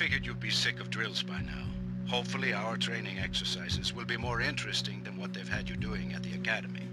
figured you'd be sick of drills by now. Hopefully our training exercises will be more interesting than what they've had you doing at the academy.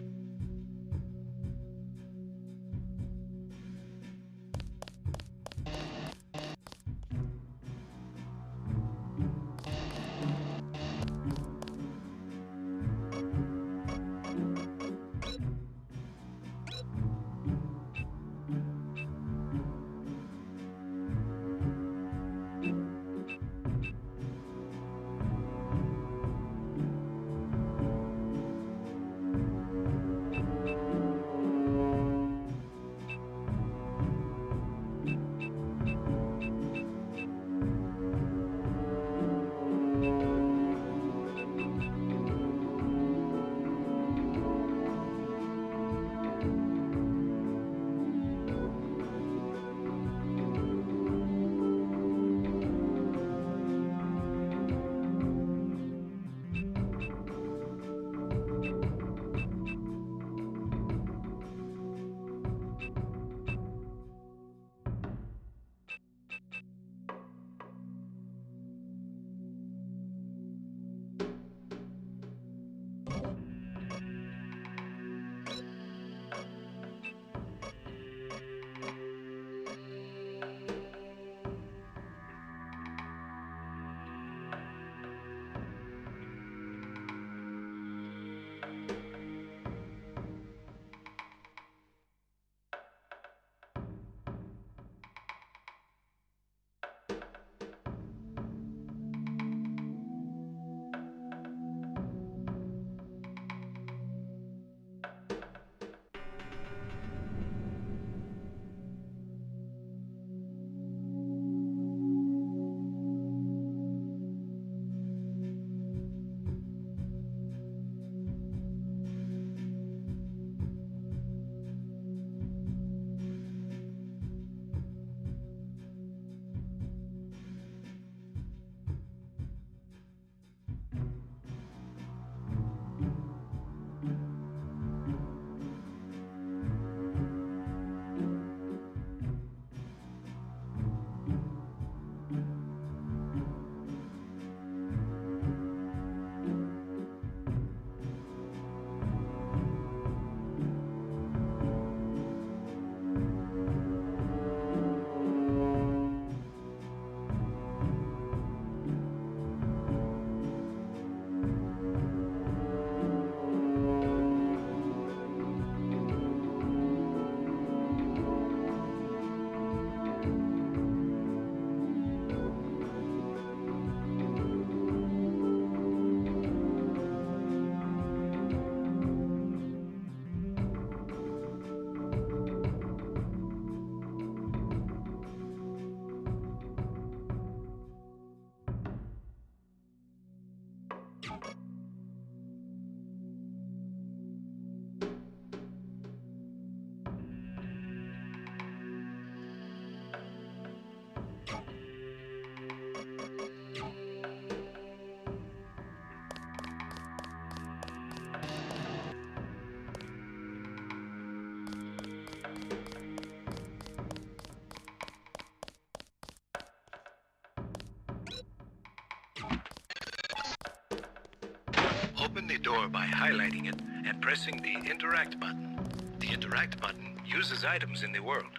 Open the door by highlighting it and pressing the Interact button. The Interact button uses items in the world.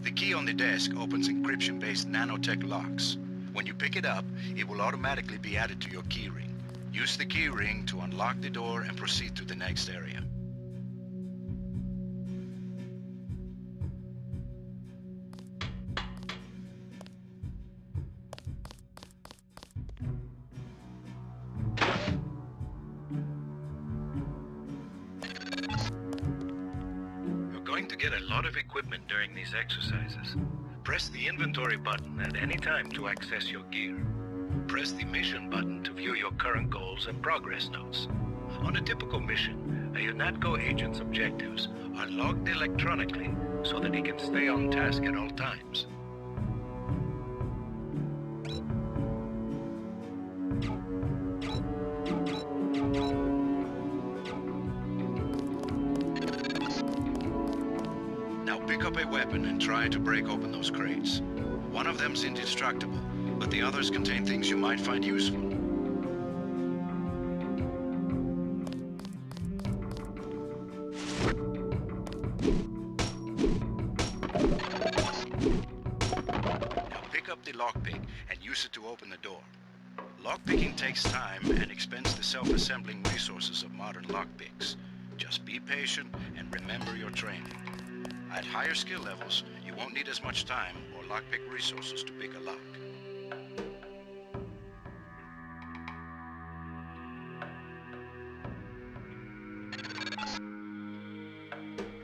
The key on the desk opens encryption-based nanotech locks. When you pick it up, it will automatically be added to your keyring. Use the keyring to unlock the door and proceed to the next area. Going to get a lot of equipment during these exercises. Press the inventory button at any time to access your gear. Press the mission button to view your current goals and progress notes. On a typical mission, a UNATCO agent's objectives are logged electronically so that he can stay on task at all times. weapon and try to break open those crates. One of them's indestructible, but the others contain things you might find useful. Now pick up the lockpick and use it to open the door. Lockpicking takes time and expends the self-assembling resources of modern lockpicks. Just be patient and remember your training. At higher skill levels, you won't need as much time or lockpick resources to pick a lock.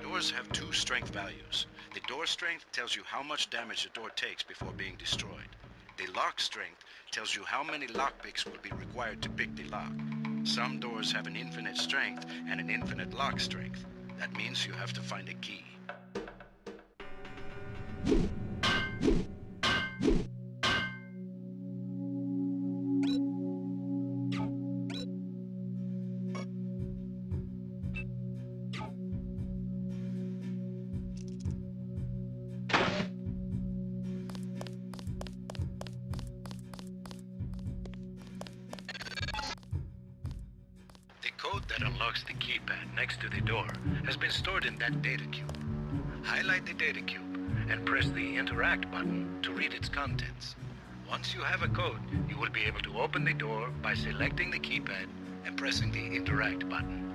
Doors have two strength values. The door strength tells you how much damage the door takes before being destroyed. The lock strength tells you how many lockpicks will be required to pick the lock. Some doors have an infinite strength and an infinite lock strength. That means you have to find a key. The code that unlocks the keypad next to the door has been stored in that data cube. Highlight the data cube and press the Interact button to read its contents. Once you have a code, you will be able to open the door by selecting the keypad and pressing the Interact button.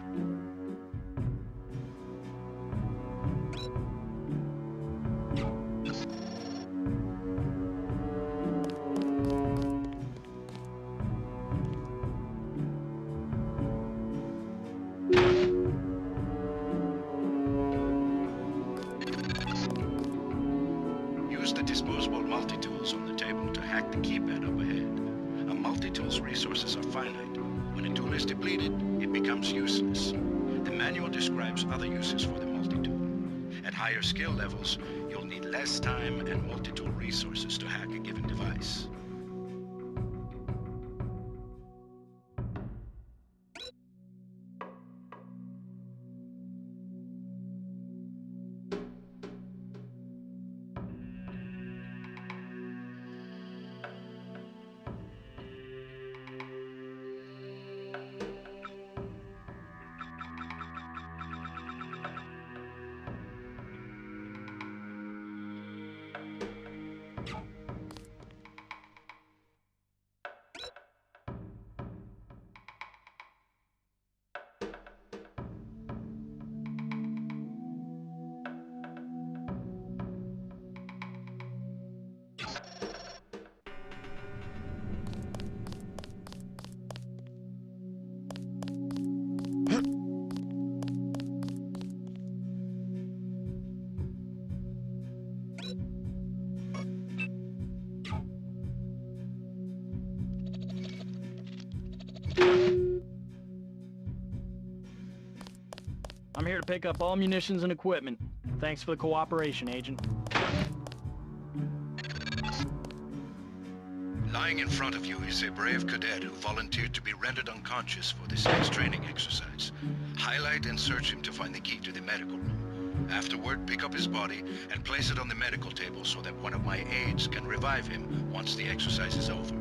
Use the disposable multi-tools on the table to hack the keypad up ahead. A multi-tool's resources are finite. When a tool is depleted, it becomes useless. The manual describes other uses for the multi-tool. At higher skill levels, you'll need less time and multi-tool resources to hack a given device. I'm here to pick up all munitions and equipment. Thanks for the cooperation, Agent. Lying in front of you is a brave cadet who volunteered to be rendered unconscious for this next training exercise. Highlight and search him to find the key to the medical room. Afterward, pick up his body and place it on the medical table so that one of my aides can revive him once the exercise is over.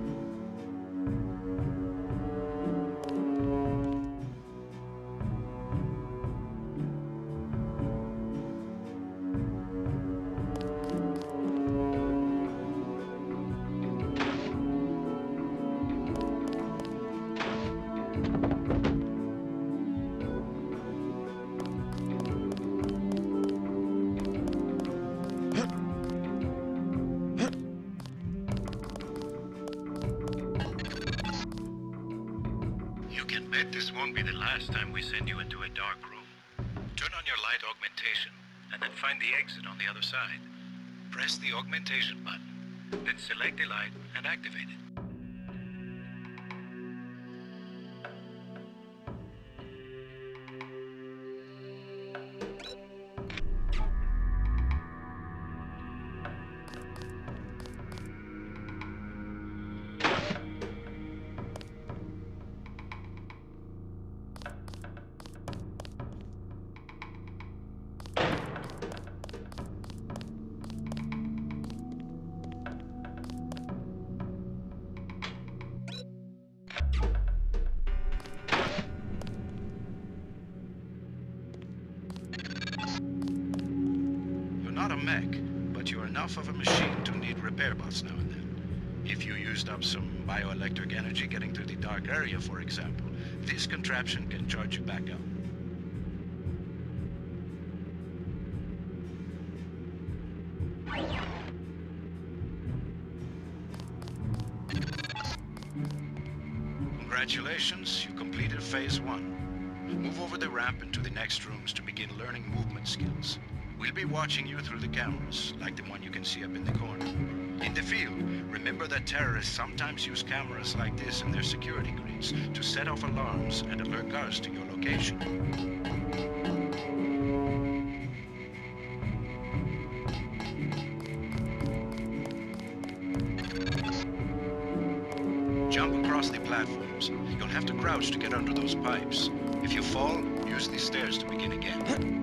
You can bet this won't be the last time we send you into a dark room. Turn on your light augmentation, and then find the exit on the other side. Press the augmentation button, then select the light and activate it. a mech, but you're enough of a machine to need repair bots now and then. If you used up some bioelectric energy getting through the dark area, for example, this contraption can charge you back up. Congratulations, you completed Phase 1. Move over the ramp into the next rooms to begin learning movement skills. We'll be watching you through the cameras, like the one you can see up in the corner. In the field, remember that terrorists sometimes use cameras like this in their security grids to set off alarms and alert guards to your location. Jump across the platforms. You'll have to crouch to get under those pipes. If you fall, use the stairs to begin again.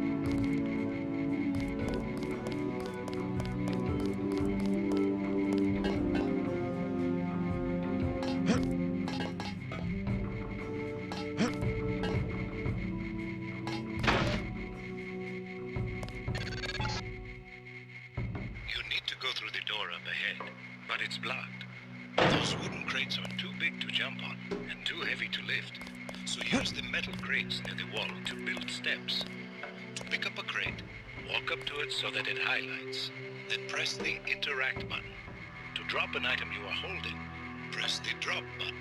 But it's blocked. Those wooden crates are too big to jump on and too heavy to lift. So use the metal crates near the wall to build steps. To pick up a crate, walk up to it so that it highlights. Then press the interact button. To drop an item you are holding, press the drop button.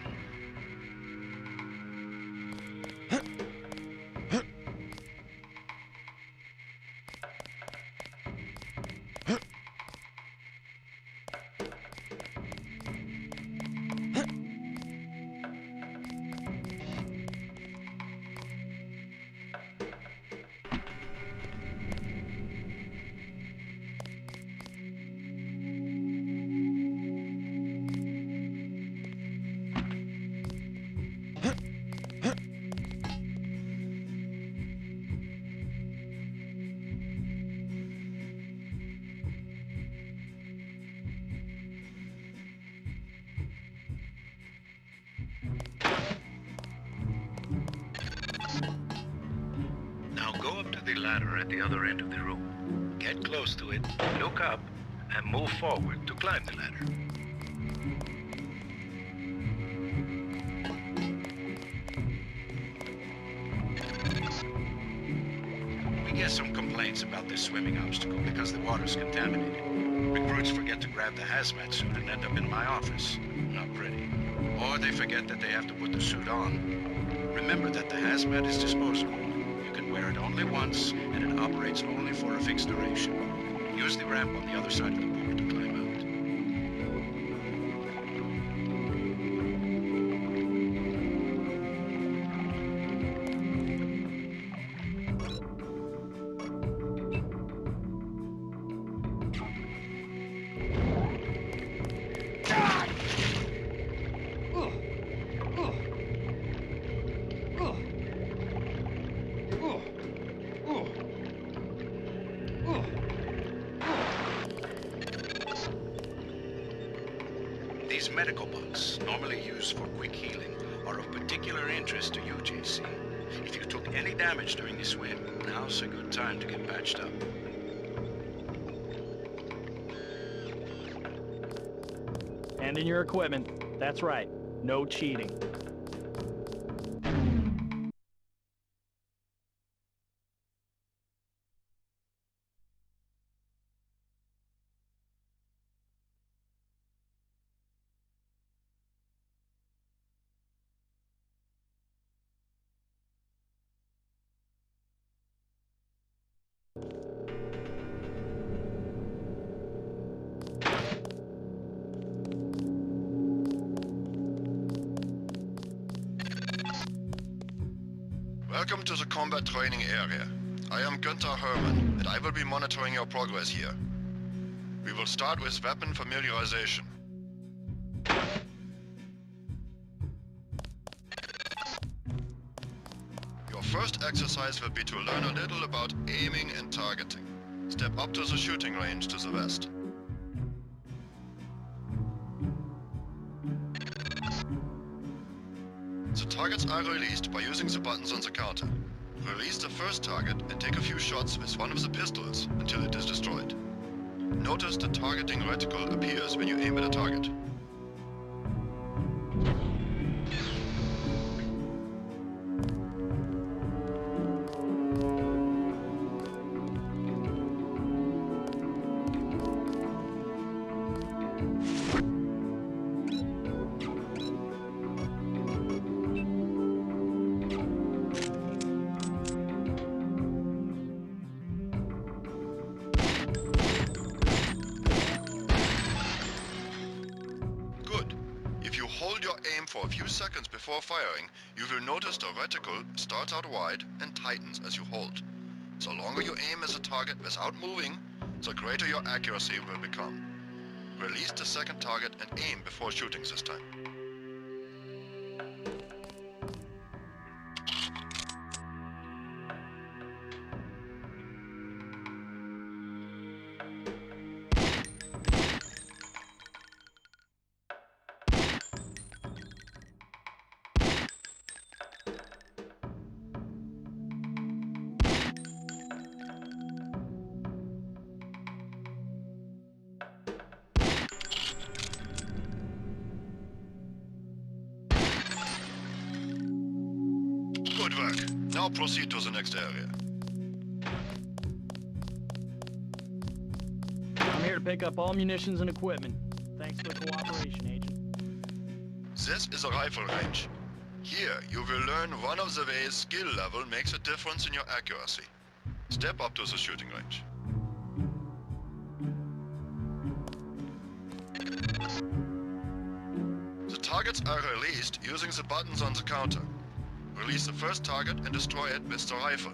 The ladder at the other end of the room. Get close to it, look up, and move forward to climb the ladder. We get some complaints about this swimming obstacle because the water's contaminated. Recruits forget to grab the hazmat suit and end up in my office. Not pretty. Or they forget that they have to put the suit on. Remember that the hazmat is disposable. Wear it only once, and it operates only for a fixed duration. Use the ramp on the other side of the board to climb out. These medical bots, normally used for quick healing, are of particular interest to you, JC. If you took any damage during the swim, now's a good time to get patched up. Hand in your equipment. That's right. No cheating. Welcome to the combat training area. I am Günther Hermann, and I will be monitoring your progress here. We will start with weapon familiarization. Your first exercise will be to learn a little about aiming and targeting. Step up to the shooting range to the west. The targets are released by using the buttons on the counter. Release the first target and take a few shots with one of the pistols until it is destroyed. notice the targeting reticle appears when you aim at a target. Hold your aim for a few seconds before firing, you will notice the reticle starts out wide and tightens as you hold. The longer you aim as a target without moving, the greater your accuracy will become. Release the second target and aim before shooting this time. Good work. Now proceed to the next area. I'm here to pick up all munitions and equipment. Thanks for the cooperation, Agent. This is a rifle range. Here, you will learn one of the ways skill level makes a difference in your accuracy. Step up to the shooting range. The targets are released using the buttons on the counter. Release the first target and destroy it with the rifle.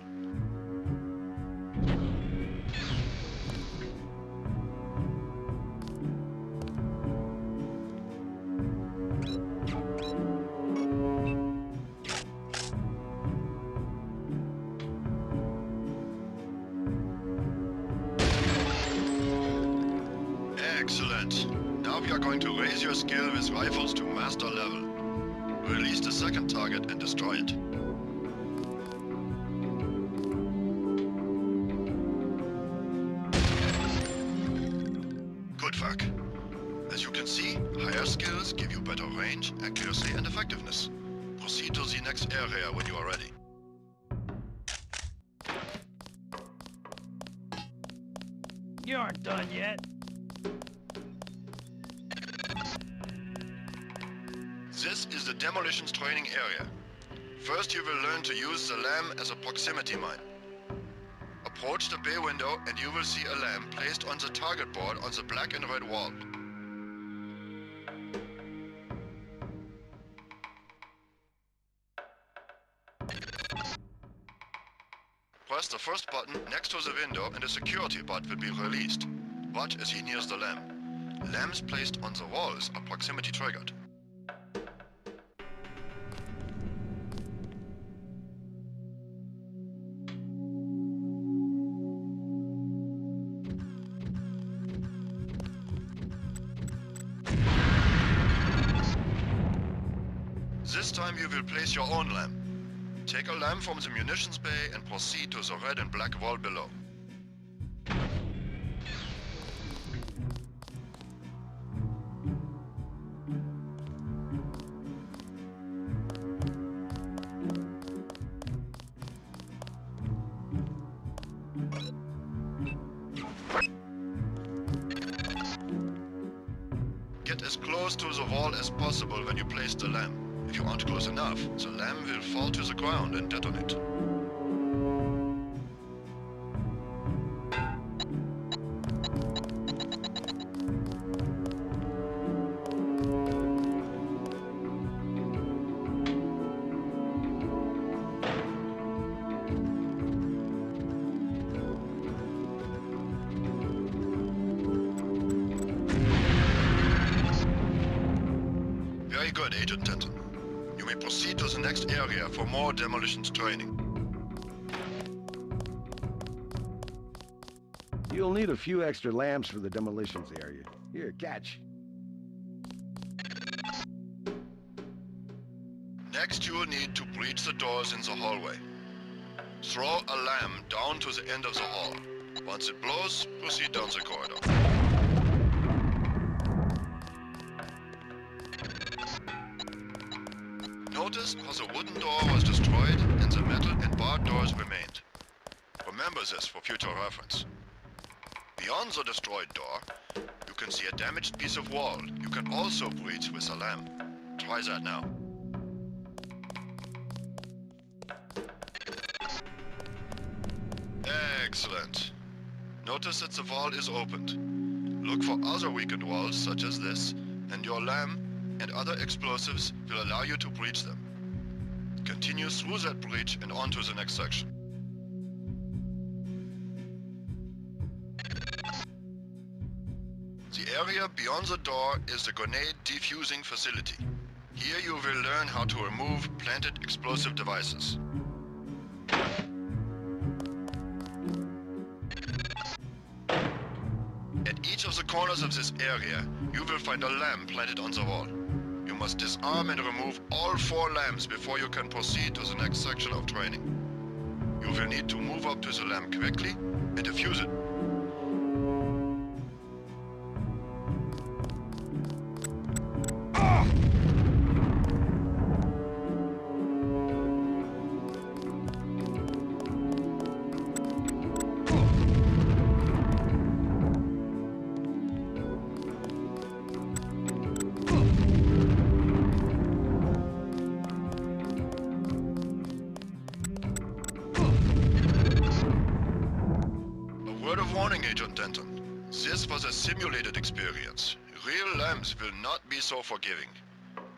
Excellent. Now we are going to raise your skill with rifles to master level. Release the second target and destroy it. Good work. As you can see, higher skills give you better range, accuracy and effectiveness. Proceed to the next area when you are ready. You aren't done yet. This is the demolitions training area. First you will learn to use the lamp as a proximity mine. Approach the bay window and you will see a lamp placed on the target board on the black and red wall. Press the first button next to the window and a security bot will be released. Watch as he nears the lamp. Lamps placed on the walls are proximity triggered. This time you will place your own lamp. Take a lamp from the munitions bay and proceed to the red and black wall below. Get as close to the wall as possible when you place the lamp. If you aren't close enough, the lamp will fall to the ground and detonate. Very good, Agent Denton. You may proceed to the next area for more demolitions training. You'll need a few extra lamps for the demolitions area. Here, catch. Next, you will need to breach the doors in the hallway. Throw a lamp down to the end of the hall. Once it blows, proceed down the corridor. door was destroyed and the metal and barred doors remained. Remember this for future reference. Beyond the destroyed door, you can see a damaged piece of wall you can also breach with a lamp. Try that now. Excellent. Notice that the wall is opened. Look for other weakened walls such as this, and your lamp and other explosives will allow you to breach them. Continue through that breach and on to the next section. The area beyond the door is the grenade defusing facility. Here you will learn how to remove planted explosive devices. At each of the corners of this area, you will find a lamp planted on the wall. You must disarm and remove all 4 lamps before you can proceed to the next section of training. You will need to move up to the lamp quickly and defuse it. Word of warning, Agent Denton. This was a simulated experience. Real lamps will not be so forgiving.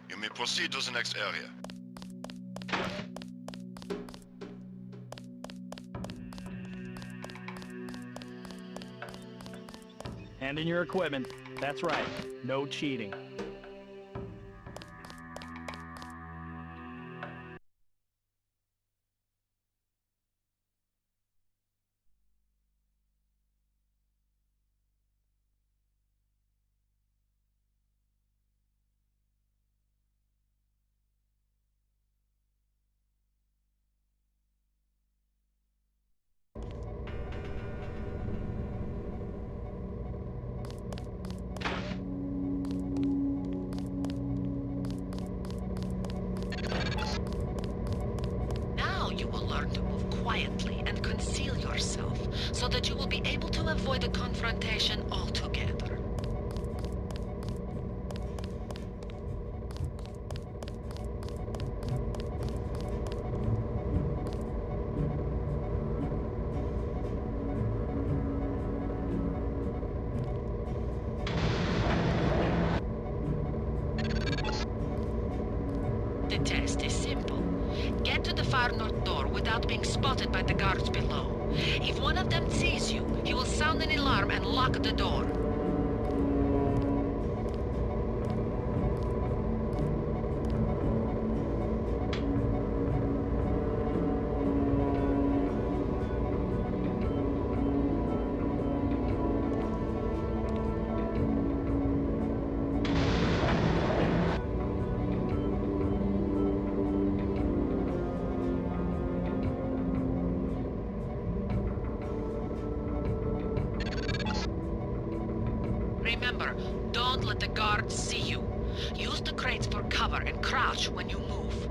You may proceed to the next area. Hand in your equipment. That's right. No cheating. You will learn to move quietly and conceal yourself, so that you will be able to avoid a confrontation altogether. The test is simple. Get to the far north door without being spotted by the guards below. If one of them sees you, he will sound an alarm and lock the door. Remember, don't let the guards see you. Use the crates for cover and crouch when you move.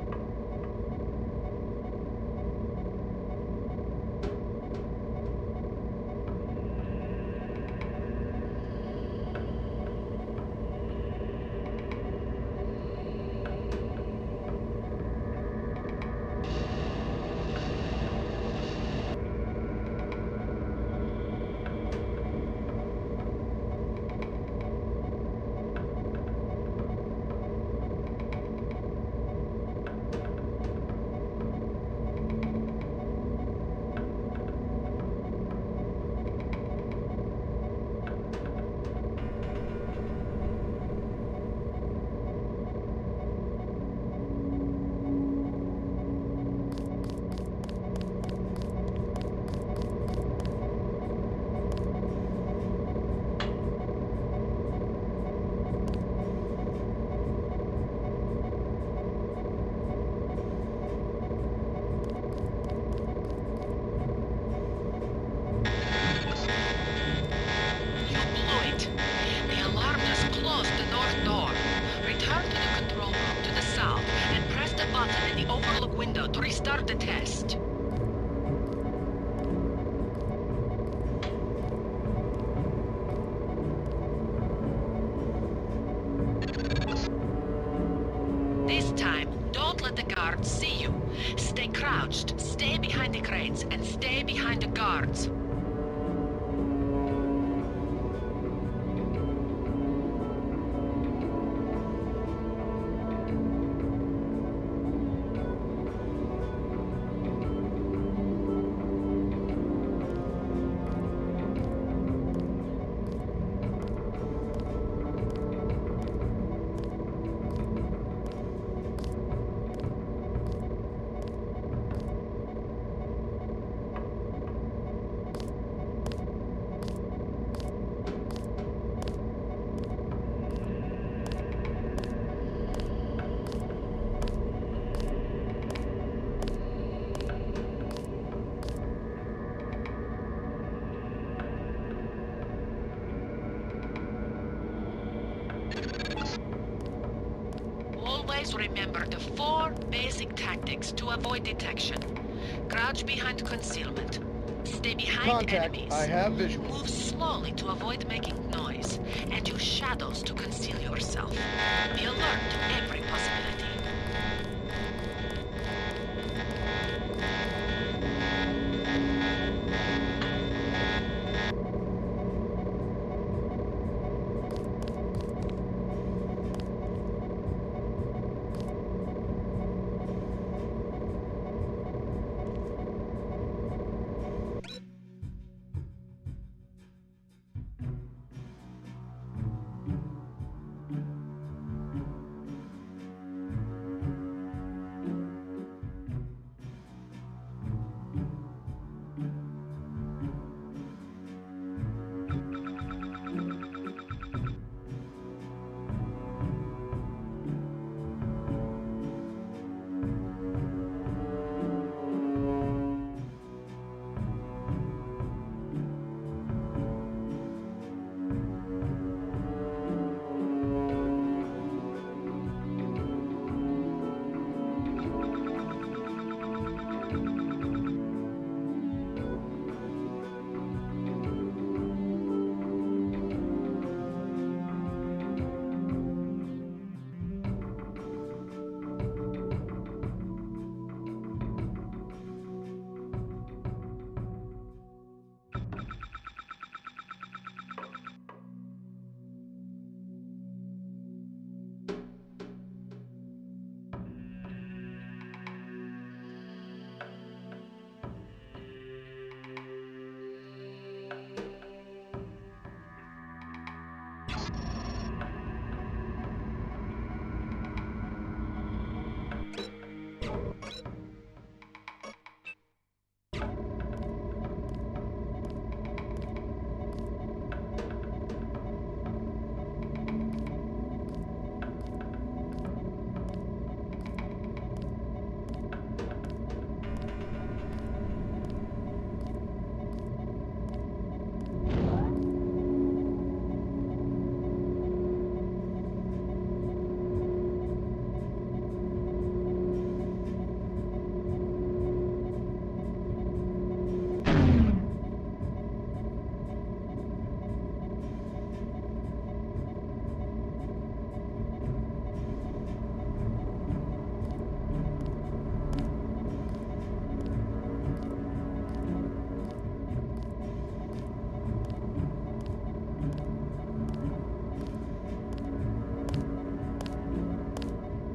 the guards see you. Stay crouched, stay behind the crates, and stay behind the guards. Always remember the 4 basic tactics to avoid detection. Crouch behind concealment. Stay behind Contact. enemies. I have visual. Move slowly to avoid making noise. And use shadows to conceal yourself. Be alert to every possibility.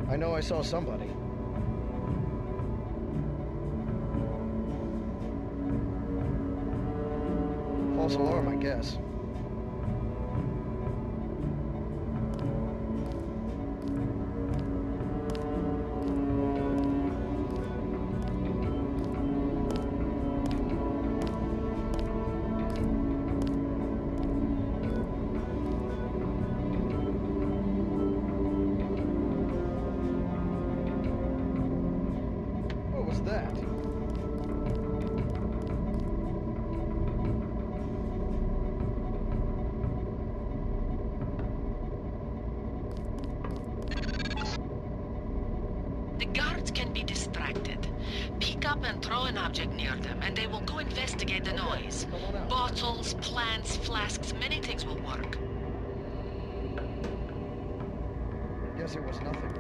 I know I saw somebody. False alarm, I guess. What was that? The guards can be distracted. Pick up and throw an object near them, and they will go investigate the noise. Come on out. Bottles, plants, flasks, many things will work. Guess it was nothing.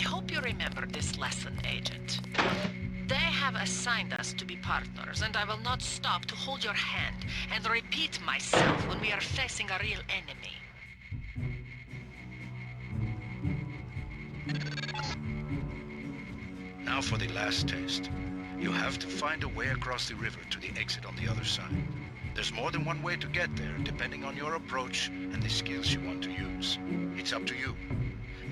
hope you remember this lesson, Agent. They have assigned us to be partners, and I will not stop to hold your hand and repeat myself when we are facing a real enemy. Now for the last test. You have to find a way across the river to the exit on the other side. There's more than one way to get there, depending on your approach and the skills you want to use. It's up to you.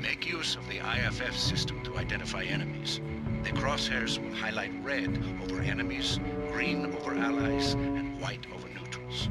Make use of the IFF system to identify enemies. The crosshairs will highlight red over enemies, green over allies, and white over neutrals.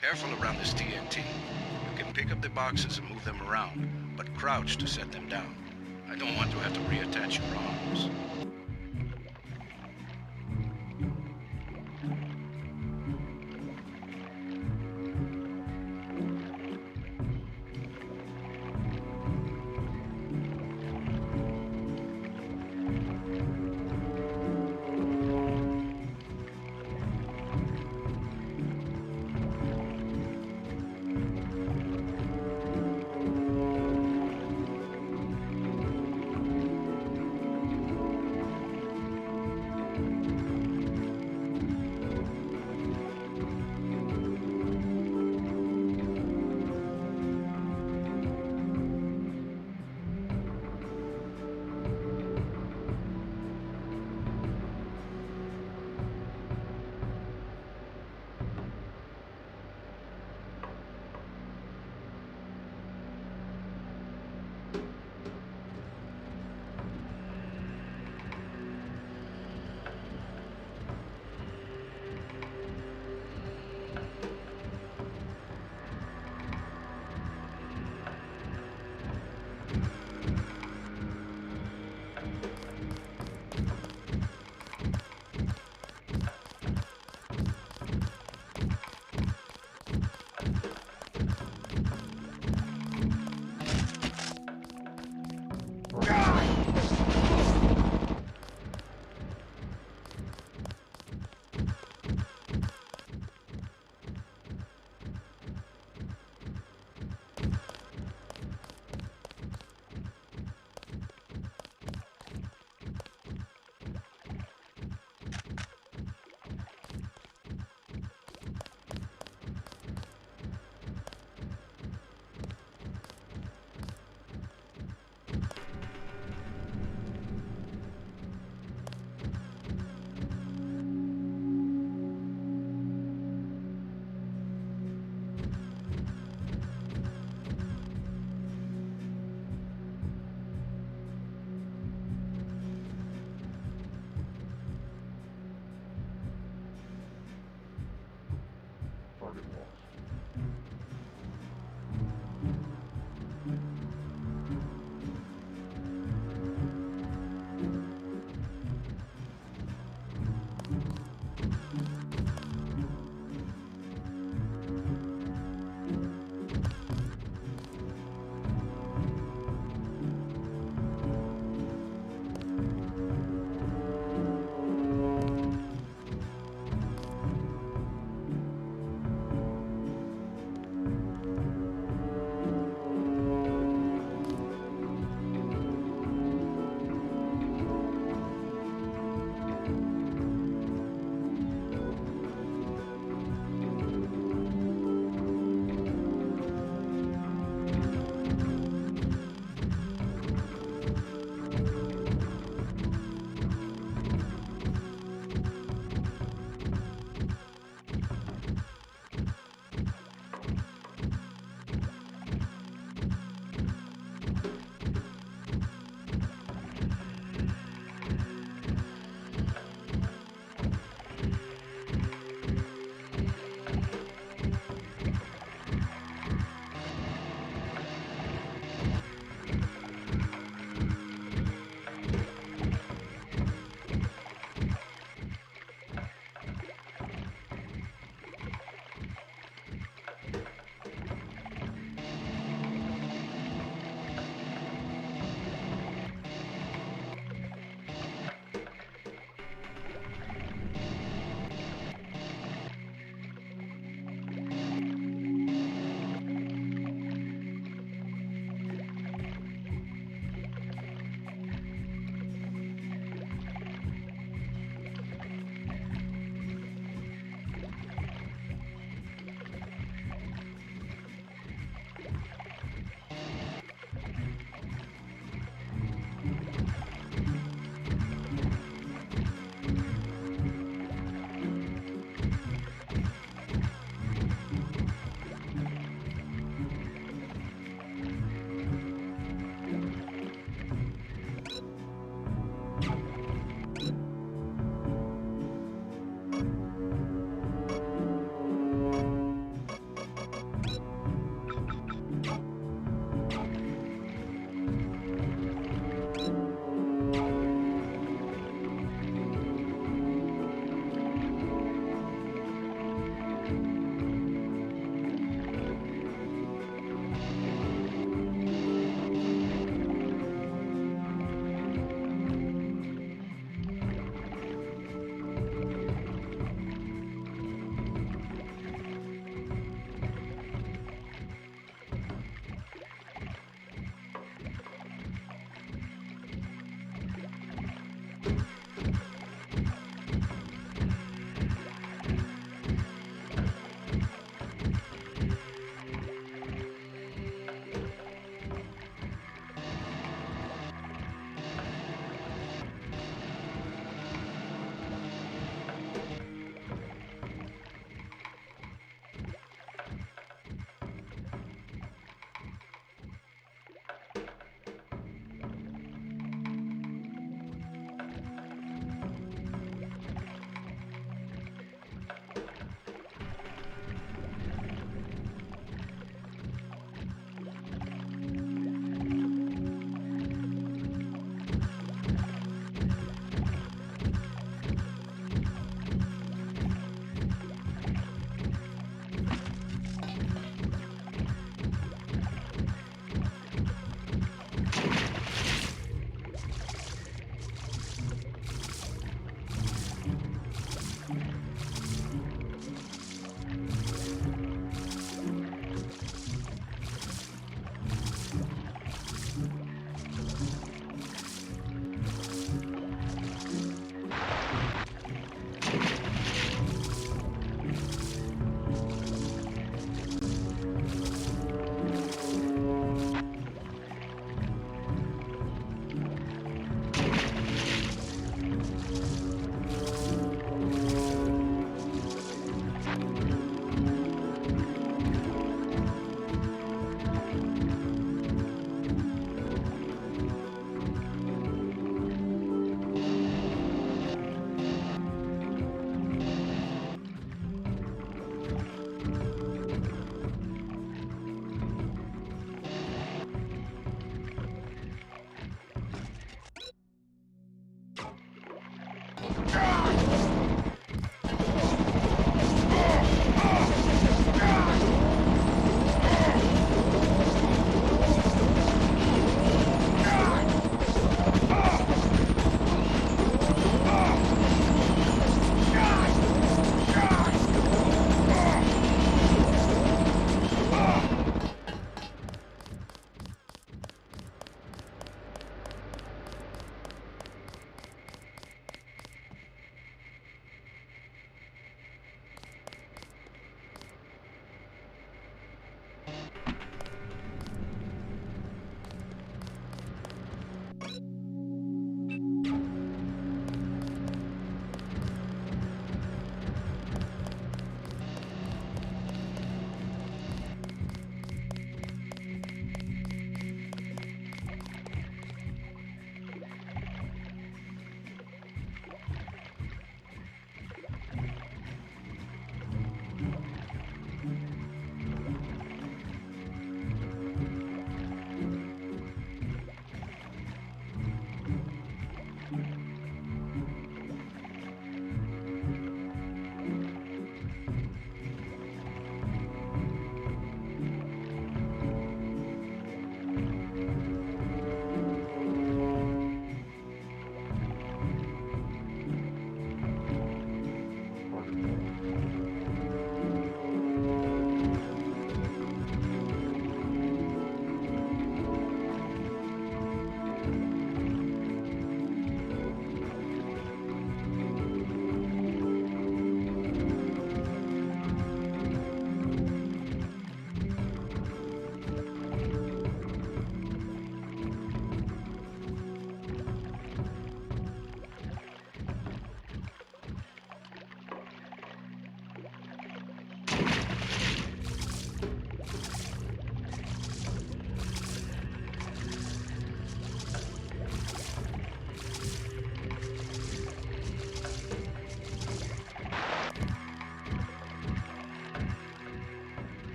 Careful around this TNT. You can pick up the boxes and move them around, but crouch to set them down. I don't want to have to reattach your arms.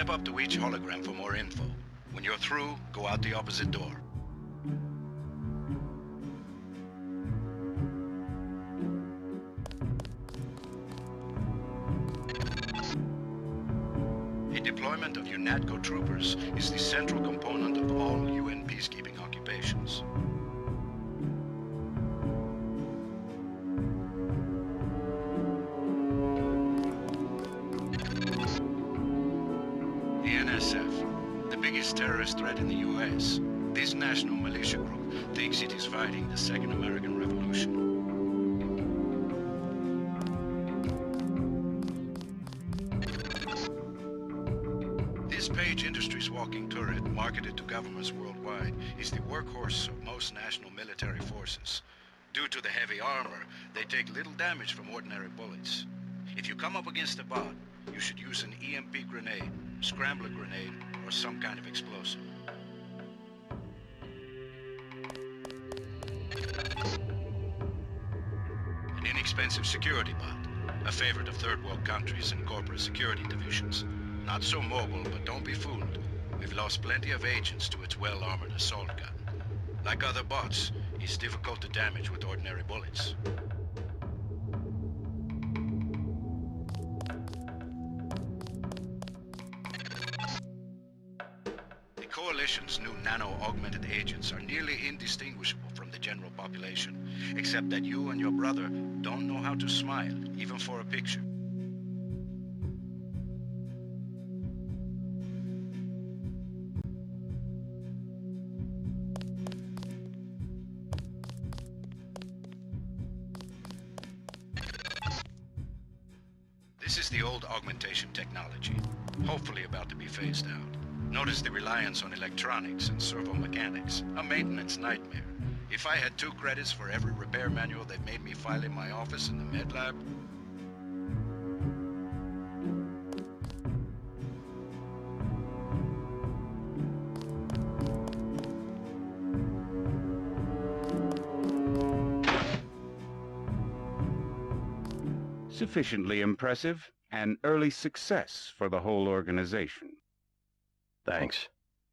Step up to each hologram for more info. When you're through, go out the opposite door. A deployment of UNATCO troopers is the central component of all UN peacekeeping occupations. The NSF, the biggest terrorist threat in the US. This national militia group thinks it is fighting the Second American Revolution. This Page Industries walking turret, marketed to governments worldwide, is the workhorse of most national military forces. Due to the heavy armor, they take little damage from ordinary bullets. If you come up against a bot, you should use an EMP grenade, scrambler grenade, or some kind of explosive. An inexpensive security bot, a favorite of third world countries and corporate security divisions. Not so mobile, but don't be fooled. We've lost plenty of agents to its well-armored assault gun. Like other bots, it's difficult to damage with ordinary bullets. The Coalition's new nano-augmented agents are nearly indistinguishable from the general population, except that you and your brother don't know how to smile, even for a picture. This is the old augmentation technology, hopefully about to be phased out. Notice the reliance on electronics and servo mechanics, a maintenance nightmare. If I had 2 credits for every repair manual they've made me file in my office in the med lab, Sufficiently impressive, an early success for the whole organization. Thanks.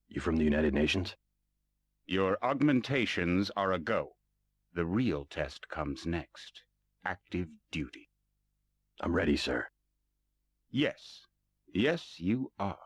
You from the United Nations? Your augmentations are a go. The real test comes next. Active duty. I'm ready, sir. Yes. Yes, you are.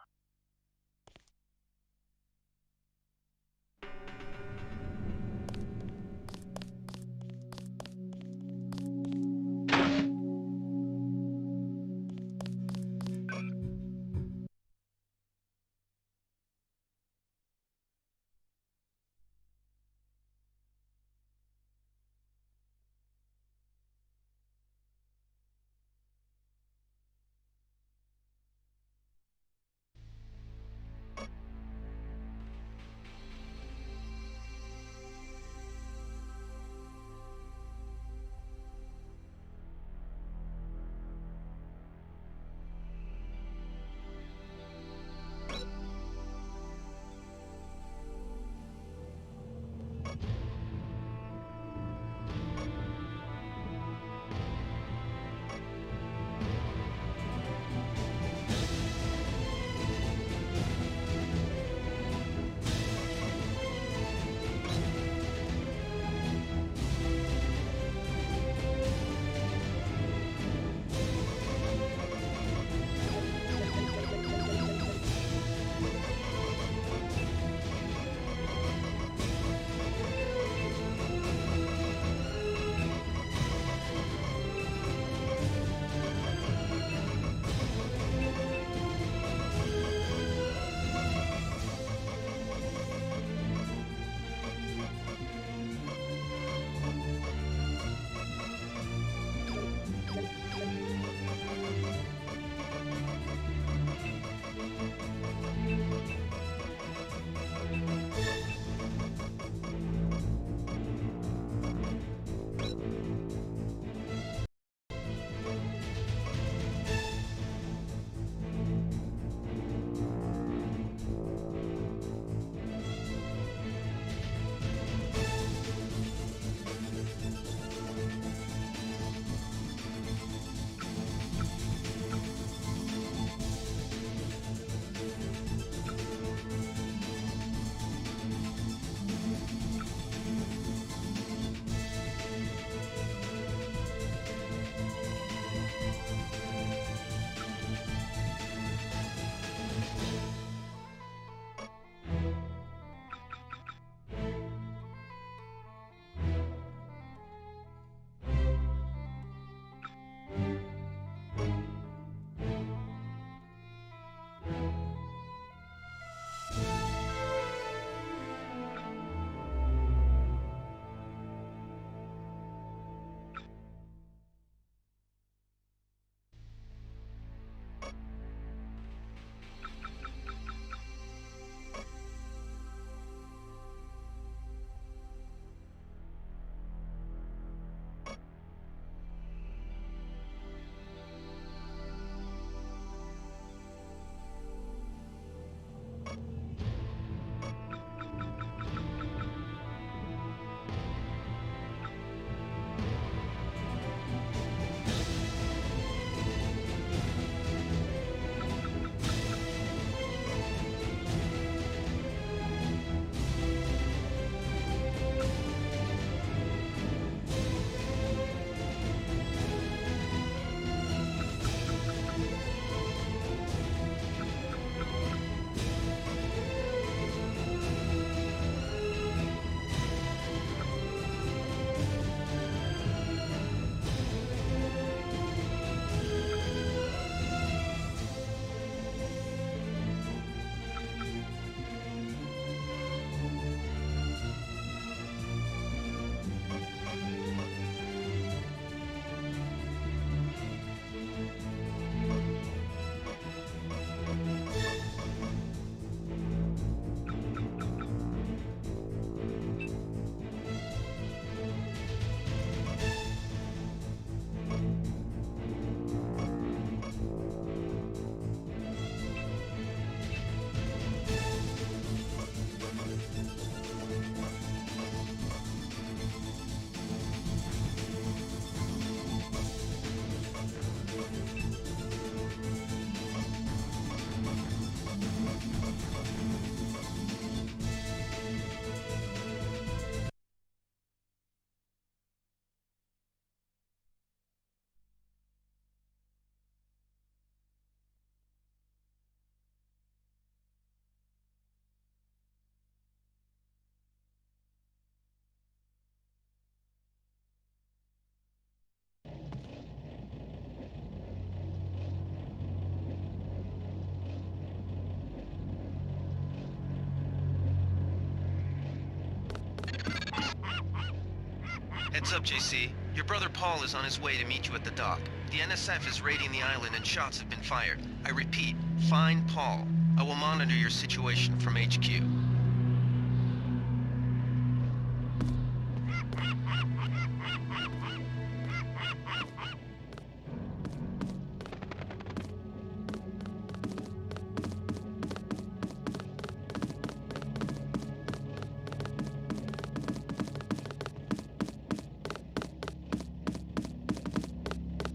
Heads up, JC. Your brother Paul is on his way to meet you at the dock. The NSF is raiding the island and shots have been fired. I repeat, find Paul. I will monitor your situation from HQ.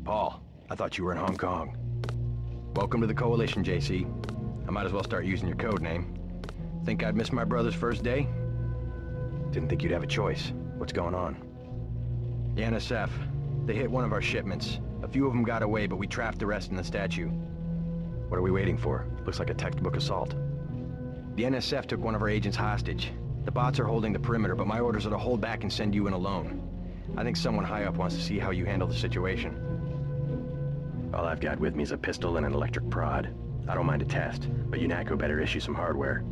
Paul, I thought you were in Hong Kong. Welcome to the Coalition, JC. I might as well start using your code name. Think I'd miss my brother's first day? Didn't think you'd have a choice. What's going on? The NSF. They hit one of our shipments. A few of them got away, but we trapped the rest in the statue. What are we waiting for? Looks like a textbook assault. The NSF took one of our agents hostage. The bots are holding the perimeter, but my orders are to hold back and send you in alone. I think someone high up wants to see how you handle the situation. All I've got with me is a pistol and an electric prod. I don't mind a test, but UNATCO better issue some hardware.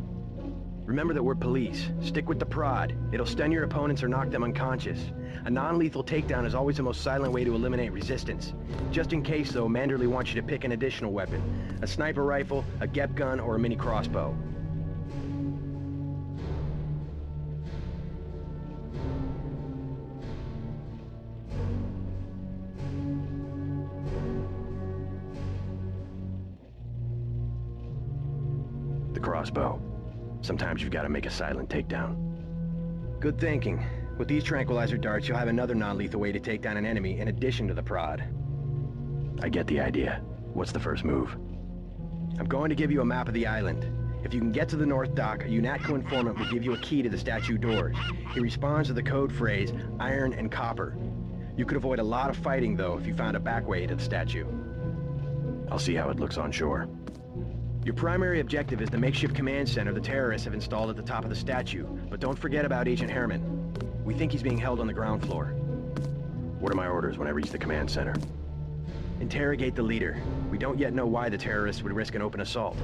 Remember that we're police. Stick with the prod. It'll stun your opponents or knock them unconscious. A non-lethal takedown is always the most silent way to eliminate resistance. Just in case, though, Manderley wants you to pick an additional weapon. A sniper rifle, a GEP gun, or a mini crossbow. The crossbow. Sometimes you've got to make a silent takedown. Good thinking. With these tranquilizer darts, you'll have another non-lethal way to take down an enemy in addition to the prod. I get the idea. What's the first move? I'm going to give you a map of the island. If you can get to the North Dock, a UNATCO informant will give you a key to the statue doors. He responds to the code phrase, iron and copper. You could avoid a lot of fighting, though, if you found a back way to the statue. I'll see how it looks on shore. Your primary objective is the makeshift command center the terrorists have installed at the top of the statue, but don't forget about Agent Herman. We think he's being held on the ground floor. What are my orders when I reach the command center? Interrogate the leader. We don't yet know why the terrorists would risk an open assault.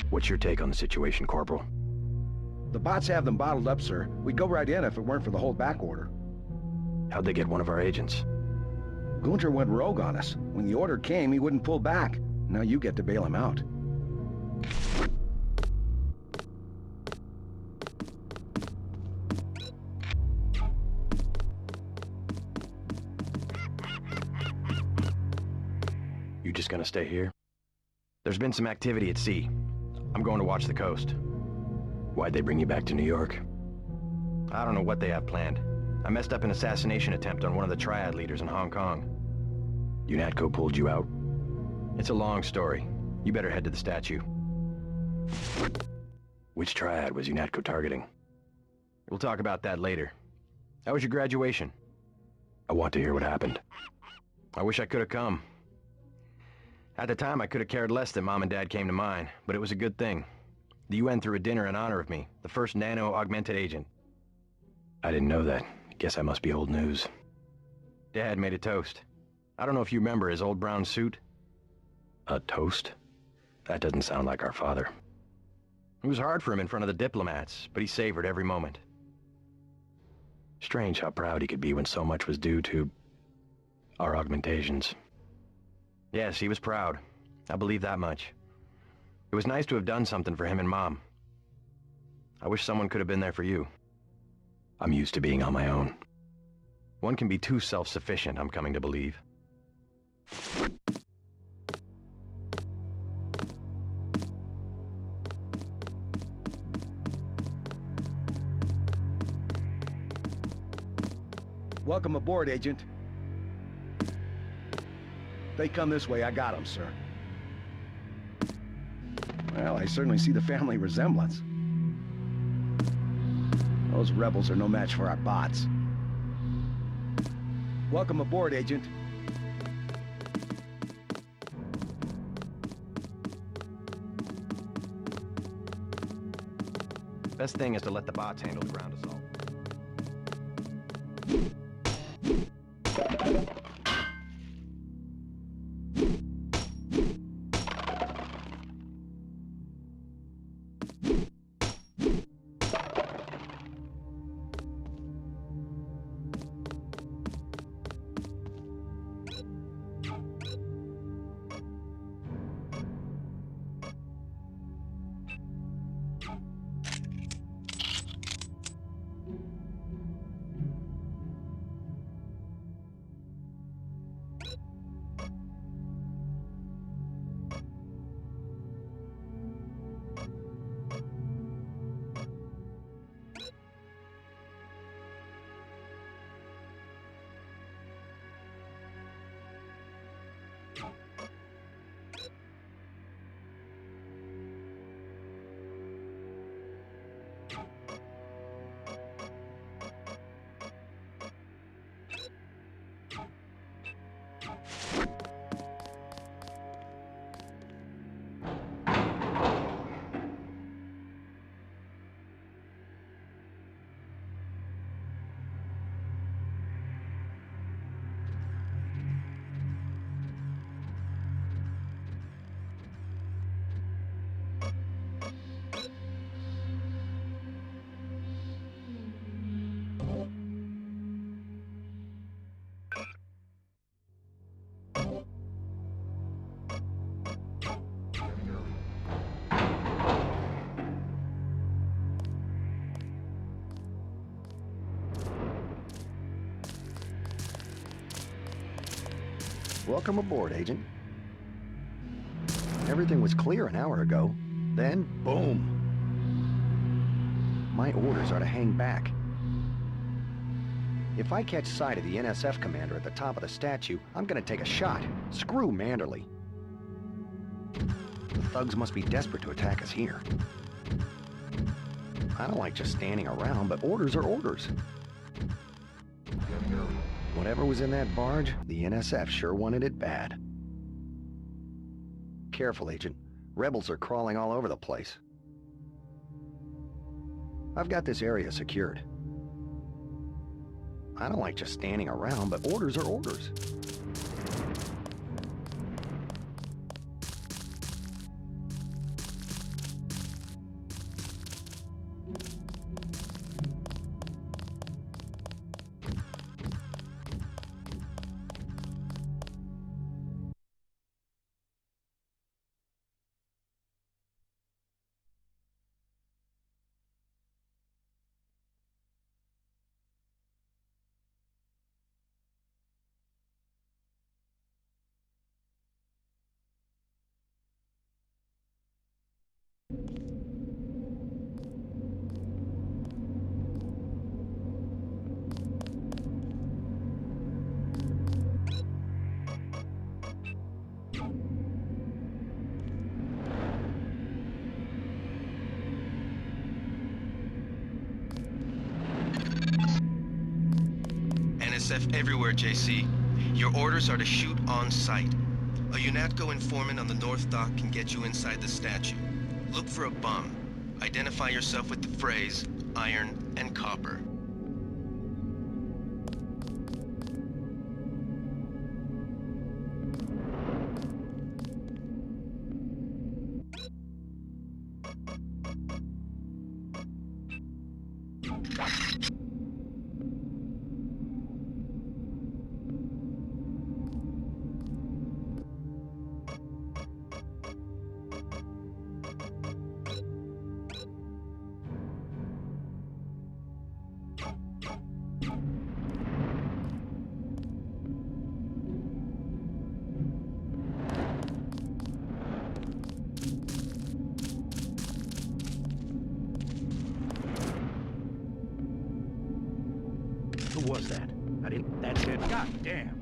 What's your take on the situation, Corporal? The bots have them bottled up, sir. We'd go right in if it weren't for the hold back order. How'd they get one of our agents? Gunter went rogue on us. When the order came, he wouldn't pull back. Now you get to bail him out. You just gonna stay here? There's been some activity at sea. I'm going to watch the coast. Why'd they bring you back to New York? I don't know what they have planned. I messed up an assassination attempt on one of the Triad leaders in Hong Kong. UNATCO pulled you out? It's a long story. You better head to the statue. Which Triad was UNATCO targeting? We'll talk about that later. How was your graduation? I want to hear what happened. I wish I could have come. At the time, I could have cared less that Mom and Dad came to mine, but it was a good thing. The UN threw a dinner in honor of me, the first nano-augmented agent. I didn't know that. Guess I must be old news. Dad made a toast. I don't know if you remember his old brown suit. A toast? That doesn't sound like our father. It was hard for him in front of the diplomats, but he savored every moment. Strange how proud he could be when so much was due to our augmentations. Yes, he was proud. I believe that much. It was nice to have done something for him and Mom. I wish someone could have been there for you. I'm used to being on my own. One can be too self-sufficient, I'm coming to believe. Welcome aboard, Agent. They come this way, I got them, sir. Well, I certainly see the family resemblance. Those rebels are no match for our bots. Welcome aboard, Agent. Best thing is to let the bots handle the ground assault. Welcome aboard, Agent. Everything was clear an hour ago. Then, boom. My orders are to hang back. If I catch sight of the NSF commander at the top of the statue, I'm gonna take a shot. Screw Manderley. The thugs must be desperate to attack us here. I don't like just standing around, but orders are orders. Whatever was in that barge, the NSF sure wanted it bad. Careful, Agent. Rebels are crawling all over the place. I've got this area secured. I don't like just standing around, but orders are orders. NSF everywhere, JC. Your orders are to shoot on sight. A UNATCO informant on the North Dock can get you inside the statue. Look for a bum. Identify yourself with the phrase, iron and copper. Who was that? I didn't... That's it. God damn.